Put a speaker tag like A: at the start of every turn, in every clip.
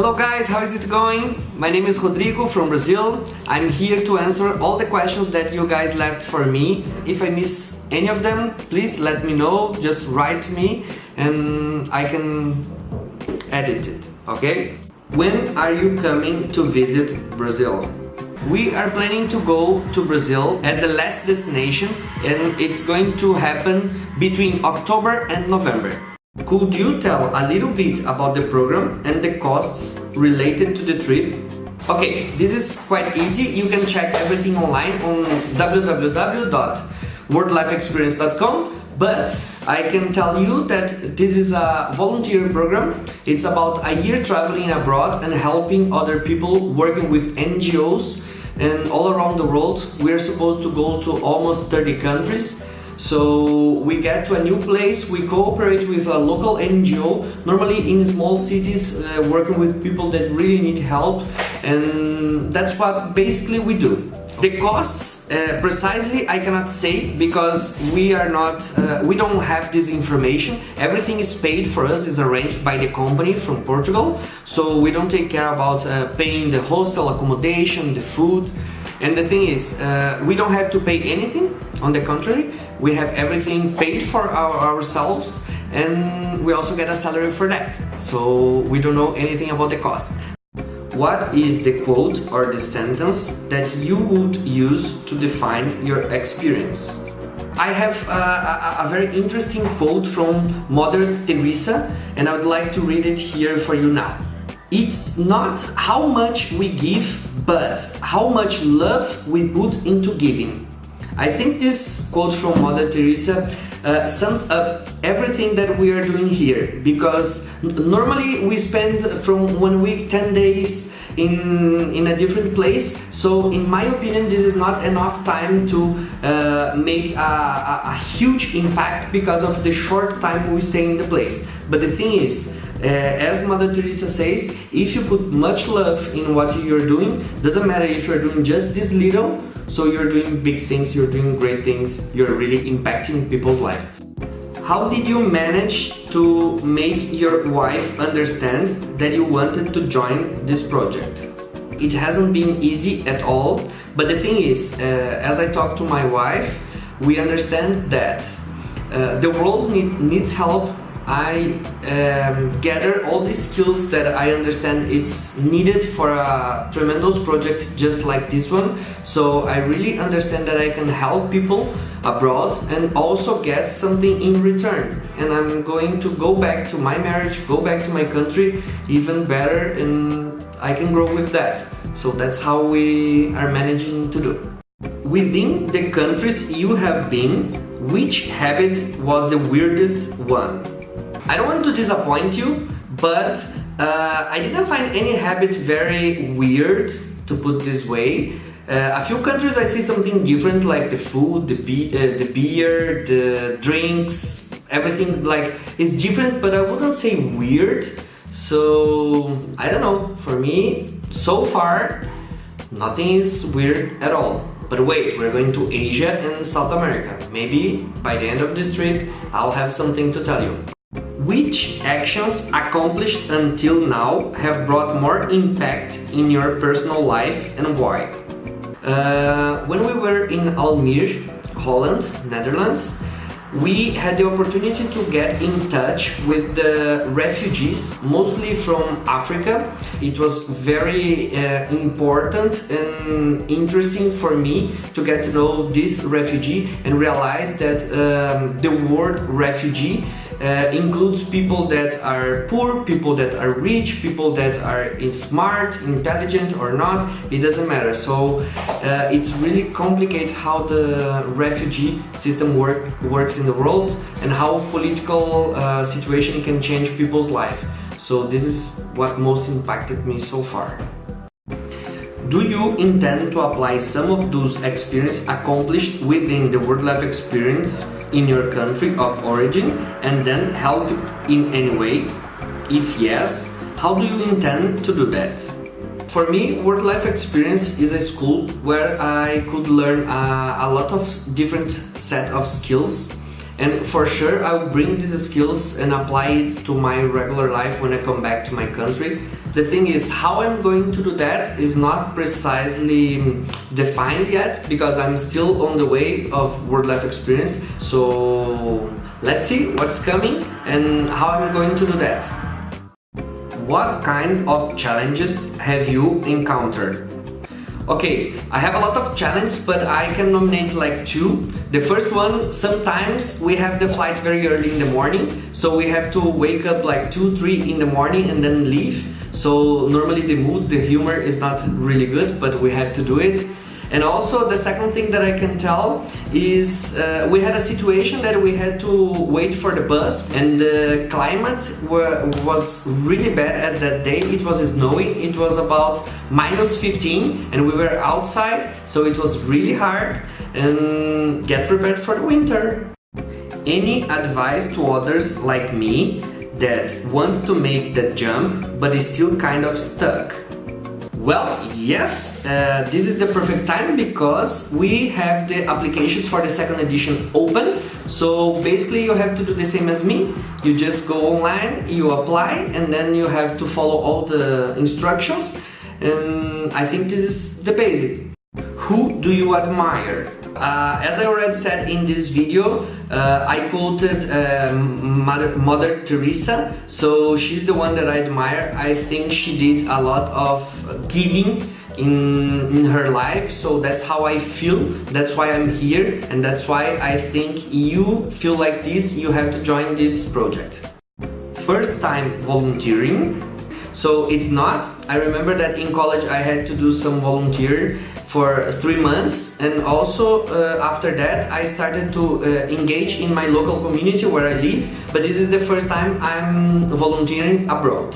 A: Hello guys, how is it going? My name is Rodrigo from Brazil. I'm here to answer all the questions that you guys left for me. If I miss any of them, please let me know, just write to me and I can edit it, okay? When are you coming to visit Brazil? We are planning to go to Brazil as the last destination and it's going to happen between October and November. Could you tell a little bit about the program and the costs related to the trip? Okay, this is quite easy. You can check everything online on www.worldlifeexperience.com, but I can tell you that this is a volunteer program. It's about a year traveling abroad and helping other people, working with NGOs and all around the world. We're supposed to go to almost 30 countries. So we get to a new place, we cooperate with a local NGO, normally in small cities, working with people that really need help, and that's what basically we do. The costs, precisely I cannot say because we don't have this information. Everything is paid for us, is arranged by the company from Portugal, so we don't take care about paying the hostel, accommodation, the food. And the thing is, we don't have to pay anything, on the contrary, we have everything paid for ourselves and we also get a salary for that. So we don't know anything about the cost. What is the quote or the sentence that you would use to define your experience? I have a very interesting quote from Mother Teresa and I would like to read it here for you now. It's not how much we give, but how much love we put into giving. I think this quote from Mother Teresa sums up everything that we are doing here, because normally we spend from 1 week 10 days in a different place, so in my opinion this is not enough time to make a huge impact because of the short time we stay in the place. But the thing is, as Mother Teresa says, if you put much love in what you're doing, doesn't matter if you're doing just this little, so you're doing big things, you're doing great things, you're really impacting people's life. How did you manage to make your wife understand that you wanted to join this project? It hasn't been easy at all, but the thing is, as I talk to my wife, we understand that the world needs help. I gather all these skills that I understand it's needed for a tremendous project just like this one. So I really understand that I can help people abroad and also get something in return. And I'm going to go back to my marriage, go back to my country even better, and I can grow with that. So that's how we are managing to do. Within the countries you have been, which habit was the weirdest one? I don't want to disappoint you, but I didn't find any habit very weird, to put this way. A few countries I see something different, like the food, the beer, the drinks, everything like is different, but I wouldn't say weird. So I don't know, for me, so far, nothing is weird at all. But wait, we're going to Asia and South America. Maybe by the end of this trip, I'll have something to tell you. Which actions accomplished until now have brought more impact in your personal life and why? When we were in Almere, Holland, Netherlands, we had the opportunity to get in touch with the refugees, mostly from Africa. It was very important and interesting for me to get to know this refugee and realize that the word refugee includes people that are poor, people that are rich, people that are smart, intelligent or not, it doesn't matter. So it's really complicated how the refugee system works in the world and how political situation can change people's life. So this is what most impacted me so far. Do you intend to apply some of those experiences accomplished within the World Life Experience in your country of origin and then help in any way? If yes, how do you intend to do that? For me, World Life Experience is a school where I could learn a lot of different set of skills and for sure I will bring these skills and apply it to my regular life when I come back to my country. The thing is, how I'm going to do that is not precisely defined yet, because I'm still on the way of World Life Experience. So let's see what's coming and how I'm going to do that. What kind of challenges have you encountered? Okay, I have a lot of challenges, but I can nominate like two. The first one, sometimes we have the flight very early in the morning, so we have to wake up like 2, 3 in the morning and then leave. So normally the mood, the humor is not really good, but we have to do it. And also the second thing that I can tell is we had a situation that we had to wait for the bus, and the climate was really bad at that day. It was snowing, it was about -15 and we were outside, so it was really hard, and get prepared for the winter. Any advice to others like me that want to make that jump but is still kind of stuck? Well, yes, this is the perfect time because we have the applications for the second edition open. So basically you have to do the same as me. You just go online, you apply, and then you have to follow all the instructions. And I think this is the basic. Who do you admire? As I already said in this video, I quoted Mother Teresa, so she's the one that I admire. I think she did a lot of giving in her life, so that's how I feel, that's why I'm here, and that's why I think you feel like this, you have to join this project. First time volunteering. So it's not. I remember that in college I had to do some volunteer for 3 months, and also after that I started to engage in my local community where I live, but this is the first time I'm volunteering abroad.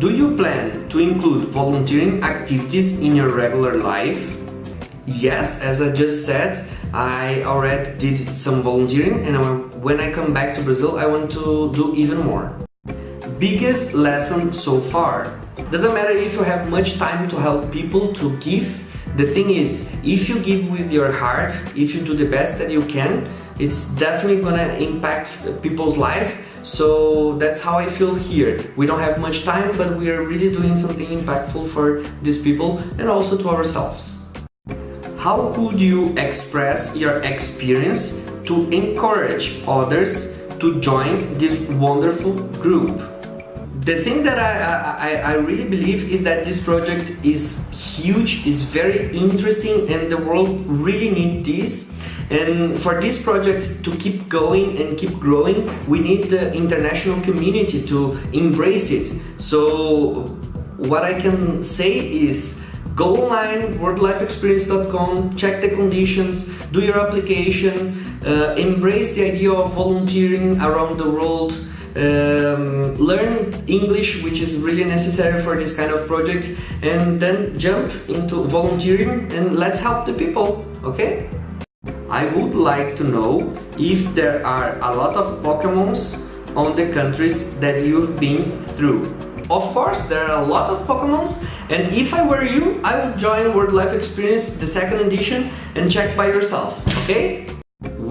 A: Do you plan to include volunteering activities in your regular life? Yes, as I just said, I already did some volunteering, and when I come back to Brazil I want to do even more. Biggest lesson so far. Doesn't matter if you have much time to help people, to give. The thing is, if you give with your heart, if you do the best that you can, it's definitely gonna impact people's life. So that's how I feel here. We don't have much time, but we are really doing something impactful for these people and also to ourselves. How could you express your experience to encourage others to join this wonderful group? The thing that I really believe is that this project is huge, is very interesting, and the world really needs this. And for this project to keep going and keep growing, we need the international community to embrace it. So what I can say is, go online, worldlifeexperience.com, check the conditions, do your application, embrace the idea of volunteering around the world. Learn English, which is really necessary for this kind of project, and then jump into volunteering and let's help the people, okay? I would like to know if there are a lot of Pokemons on the countries that you've been through. Of course, there are a lot of Pokemons, and if I were you, I would join World Life Experience, the second edition, and check by yourself, okay?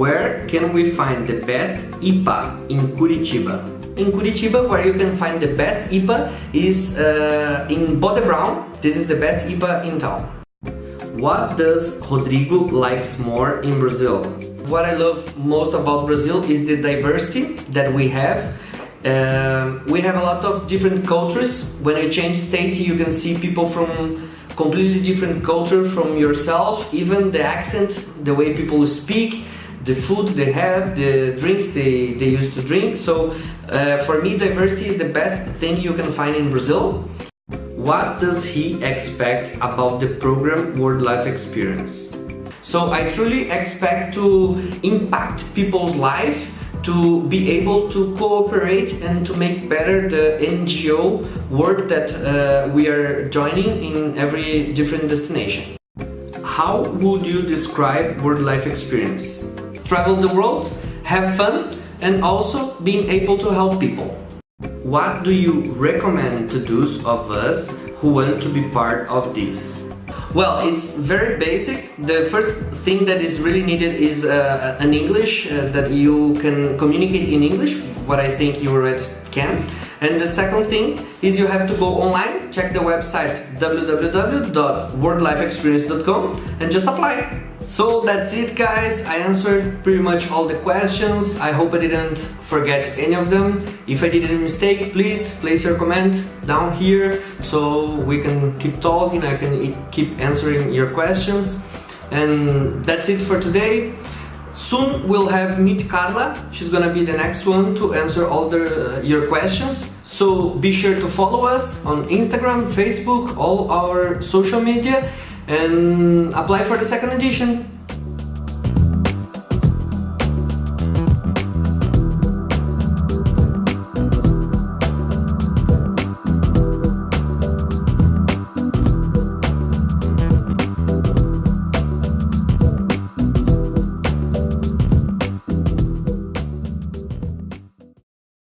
A: Where can we find the best IPA in Curitiba? In Curitiba, where you can find the best IPA is in Bode Brown. This is the best IPA in town. What does Rodrigo likes more in Brazil? What I love most about Brazil is the diversity that we have. We have a lot of different cultures. When you change state, you can see people from completely different culture from yourself, even the accent, the way people speak, the food they have, the drinks they used to drink. So for me, diversity is the best thing you can find in Brazil. What does he expect about the program World Life Experience? So I truly expect to impact people's life, to be able to cooperate and to make better the NGO work that we are joining in every different destination. How would you describe World Life Experience? Travel the world, have fun, and also being able to help people. What do you recommend to those of us who want to be part of this? Well, it's very basic. The first thing that is really needed is an English, that you can communicate in English, what I think you already can. And the second thing is you have to go online, check the website www.worldlifeexperience.com and just apply. So that's it, guys. I answered pretty much all the questions. I hope I didn't forget any of them. If I did a mistake, please place your comment down here so we can keep talking. I can keep answering your questions. And that's it for today. Soon we'll have Meet Carla. She's gonna be the next one to answer all your questions. So be sure to follow us on Instagram, Facebook, all our social media, and apply for the second edition.